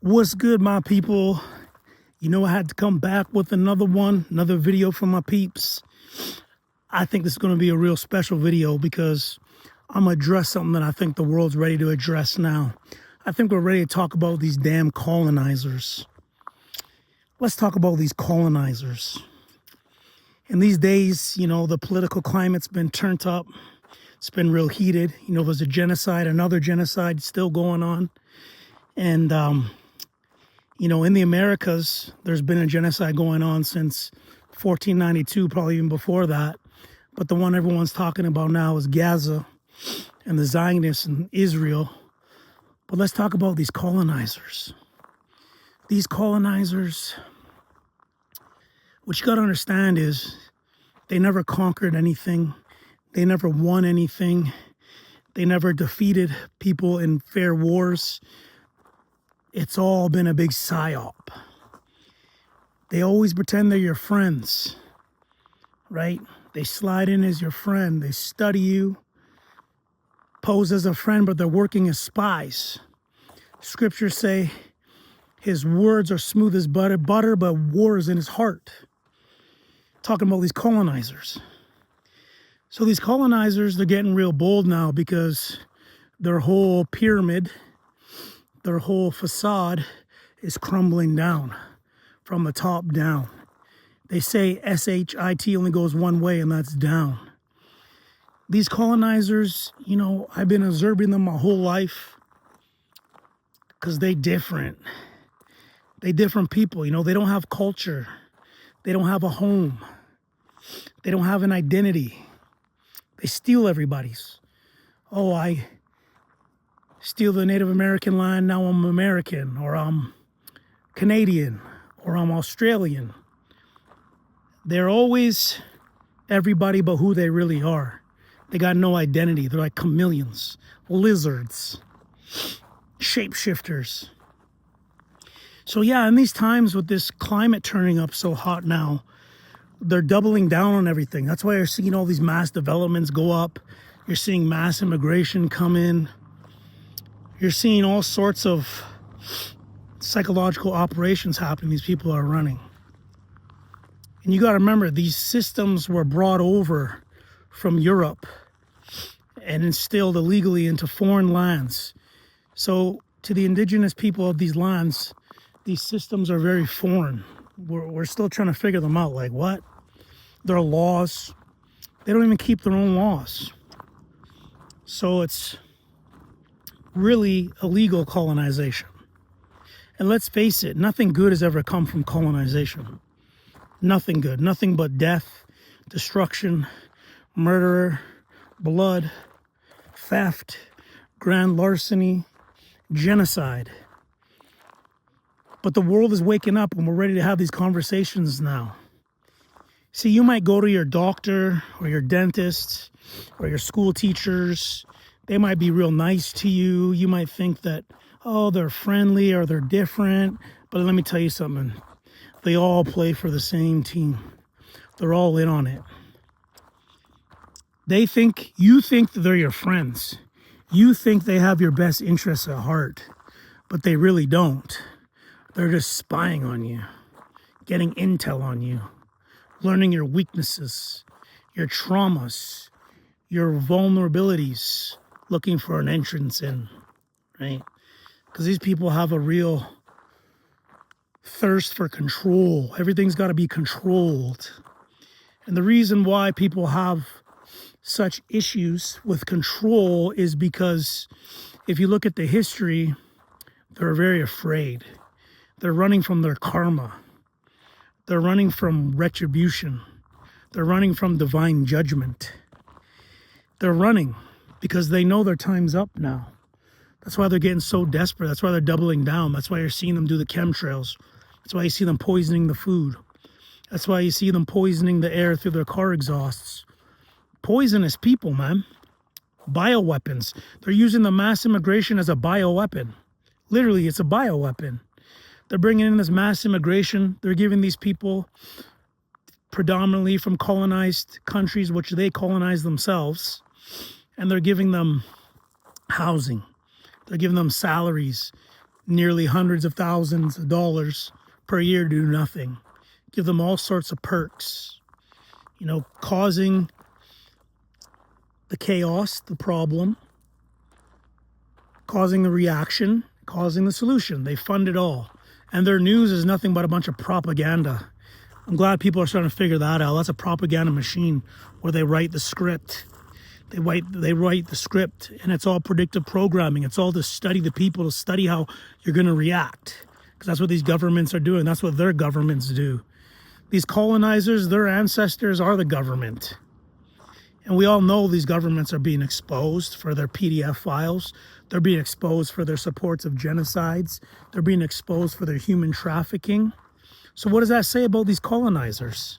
What's good, my people? I had to come back with another video from my peeps. I think this is going to be a real special video because I'm going to address something that I think the world's ready to address now. I think we're ready to talk about these damn colonizers. Let's talk about these colonizers. In these days, the political climate's been turned up. It's been real heated. There's a genocide, another genocide still going on. And, in the Americas, there's been a genocide going on since 1492, probably even before that. But the one everyone's talking about now is Gaza and the Zionists in Israel. But let's talk about these colonizers. These colonizers, what you got to understand is they never conquered anything. They never won anything. They never defeated people in fair wars. It's all been a big psyop. They always pretend they're your friends, right? They slide in as your friend. They study you, pose as a friend, but they're working as spies. Scriptures say his words are smooth as butter, but war is in his heart. Talking about these colonizers. So these colonizers, they're getting real bold now because their whole pyramid, their whole facade is crumbling down from the top down. They say S-H-I-T only goes one way, and that's down. These colonizers, I've been observing them my whole life because they different. They different people, they don't have culture. They don't have a home. They don't have an identity. They steal everybody's. Oh, I steal the Native American land, now I'm American, or I'm Canadian, or I'm Australian. They're always everybody but who they really are. They got no identity. They're like chameleons, lizards, shapeshifters. So yeah, in these times with this climate turning up so hot now, they're doubling down on everything. That's why you're seeing all these mass developments go up. You're seeing mass immigration come in. You're seeing all sorts of psychological operations happening these people are running. And you got to remember, these systems were brought over from Europe and instilled illegally into foreign lands. So to the indigenous people of these lands, these systems are very foreign. We're still trying to figure them out. Like what? Their laws. They don't even keep their own laws. So it's really illegal colonization. And let's face it, nothing good has ever come from colonization. Nothing good. Nothing but death, destruction, murder, blood, theft, grand larceny, genocide. But the world is waking up and we're ready to have these conversations now. See, you might go to your doctor or your dentist or your school teachers. They might be real nice to you. You might think that, oh, they're friendly or they're different. But let me tell you something. They all play for the same team. They're all in on it. You think that they're your friends. You think they have your best interests at heart. But they really don't. They're just spying on you, getting intel on you, learning your weaknesses, your traumas, your vulnerabilities, looking for an entrance in, right? Because these people have a real thirst for control. Everything's got to be controlled. And the reason why people have such issues with control is because if you look at the history, they're very afraid. They're running from their karma. They're running from retribution. They're running from divine judgment. They're running because they know their time's up now. That's why they're getting so desperate. That's why they're doubling down. That's why you're seeing them do the chemtrails. That's why you see them poisoning the food. That's why you see them poisoning the air through their car exhausts. Poisonous people, man. Bioweapons. They're using the mass immigration as a bioweapon. Literally, it's a bioweapon. They're bringing in this mass immigration. They're giving these people predominantly from colonized countries, which they colonize themselves, and they're giving them housing. They're giving them salaries. nearly hundreds of thousands of dollars per year to do nothing. Give them all sorts of perks, causing the chaos, the problem, causing the reaction, causing the solution. They fund it all. And their news is nothing but a bunch of propaganda. I'm glad people are starting to figure that out. That's a propaganda machine where they write the script. They write the script, and it's all predictive programming. It's all to study the people, to study how you're going to react. Because that's what these governments are doing. That's what their governments do. These colonizers, their ancestors are the government. And we all know these governments are being exposed for their PDF files. They're being exposed for their supports of genocides. They're being exposed for their human trafficking. So what does that say about these colonizers?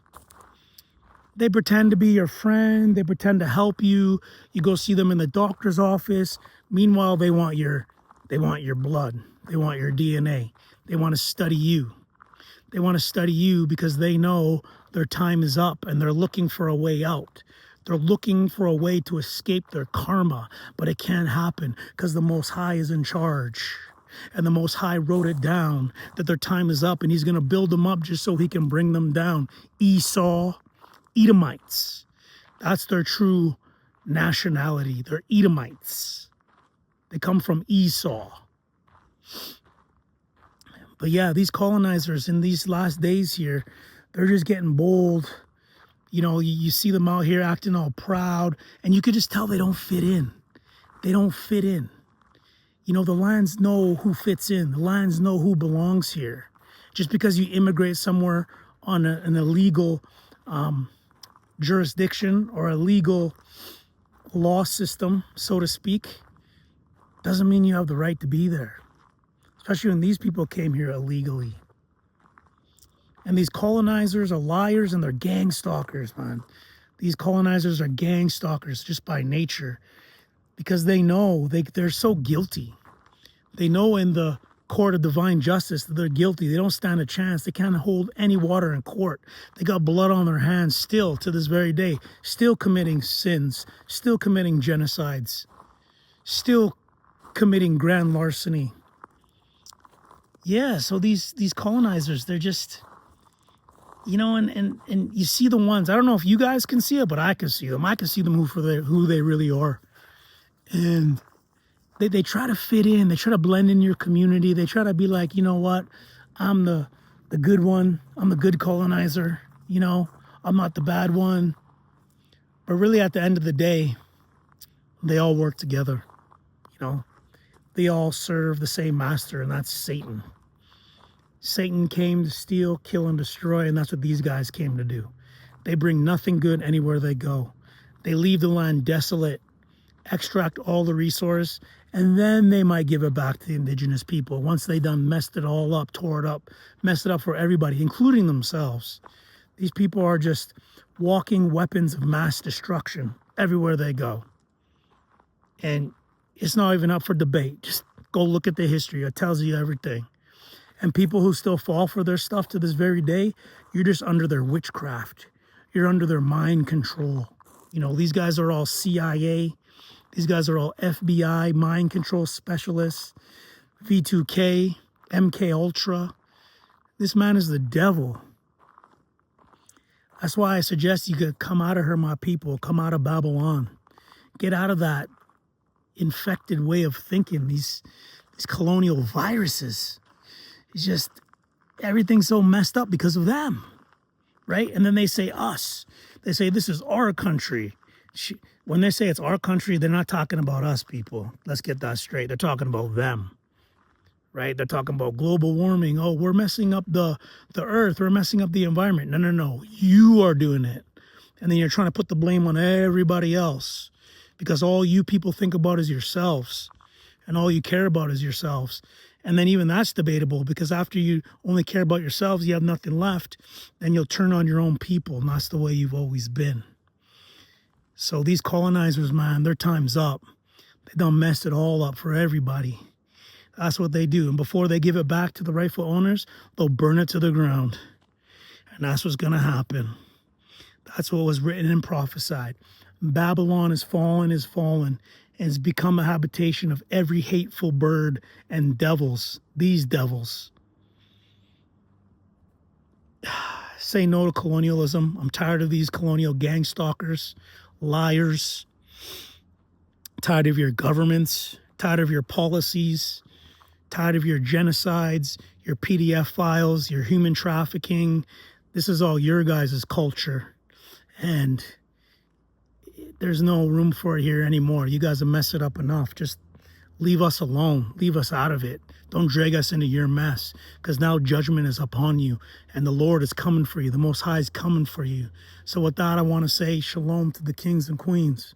They pretend to be your friend. They pretend to help you. You go see them in the doctor's office. Meanwhile, they want your blood. They want your DNA. They want to study you. They want to study you because they know their time is up and they're looking for a way out. They're looking for a way to escape their karma, but it can't happen because the Most High is in charge. And the Most High wrote it down that their time is up and he's going to build them up just so he can bring them down. Esau, Edomites. That's their true nationality. They're Edomites. They come from Esau. But yeah, these colonizers in these last days here, they're just getting bold. You see them out here acting all proud, and you could just tell they don't fit in. They don't fit in. The lands know who fits in. The lands know who belongs here. Just because you immigrate somewhere on an illegal jurisdiction or a legal law system, so to speak, doesn't mean you have the right to be there. Especially when these people came here illegally. And these colonizers are liars and they're gang stalkers, man. These colonizers are gang stalkers just by nature because they know they're so guilty. They know in the court of divine justice that they're guilty. They don't stand a chance. They can't hold any water in court. They got blood on their hands still to this very day, still committing sins, still committing genocides, still committing grand larceny. Yeah, so these colonizers, they're just... and you see the ones, I don't know if you guys can see it, but I can see them. I can see them who they really are. And they try to fit in. They try to blend in your community. They try to be like, you know what? I'm the good one. I'm the good colonizer. I'm not the bad one. But really at the end of the day, they all work together. They all serve the same master, and that's Satan. Satan came to steal, kill, and destroy, and that's what these guys came to do. They bring nothing good anywhere they go. They leave the land desolate, extract all the resource, and then they might give it back to the indigenous people once they done messed it all up, tore it up, messed it up for everybody, including themselves. These people are just walking weapons of mass destruction everywhere they go. And it's not even up for debate. Just go look at the history. It tells you everything. And people who still fall for their stuff to this very day, you're just under their witchcraft. You're under their mind control. These guys are all CIA. These guys are all FBI, mind control specialists, V2K, MK Ultra. This man is the devil. That's why I suggest you could come out of her, my people. Come out of Babylon. Get out of that infected way of thinking. These colonial viruses. It's just everything's so messed up because of them, right? And then they say us. They say this is our country. When they say it's our country, they're not talking about us, people. Let's get that straight. They're talking about them, right? They're talking about global warming. Oh, we're messing up the earth. We're messing up the environment. No. You are doing it. And then you're trying to put the blame on everybody else because all you people think about is yourselves and all you care about is yourselves. And then even that's debatable because after you only care about yourselves, you have nothing left, then you'll turn on your own people. And that's the way you've always been. So these colonizers, man, their time's up. They done messed it all up for everybody. That's what they do. And before they give it back to the rightful owners, they'll burn it to the ground. And that's what's going to happen. That's what was written and prophesied. Babylon is fallen, and has become a habitation of every hateful bird and devils. These devils. Say no to colonialism. I'm tired of these colonial gang stalkers, liars, tired of your governments, tired of your policies, tired of your genocides, your PDF files, your human trafficking. This is all your guys' culture. And there's no room for it here anymore. You guys have messed it up enough. Just leave us alone. Leave us out of it. Don't drag us into your mess, because now judgment is upon you and the Lord is coming for you. The Most High is coming for you. So with that, I want to say shalom to the kings and queens.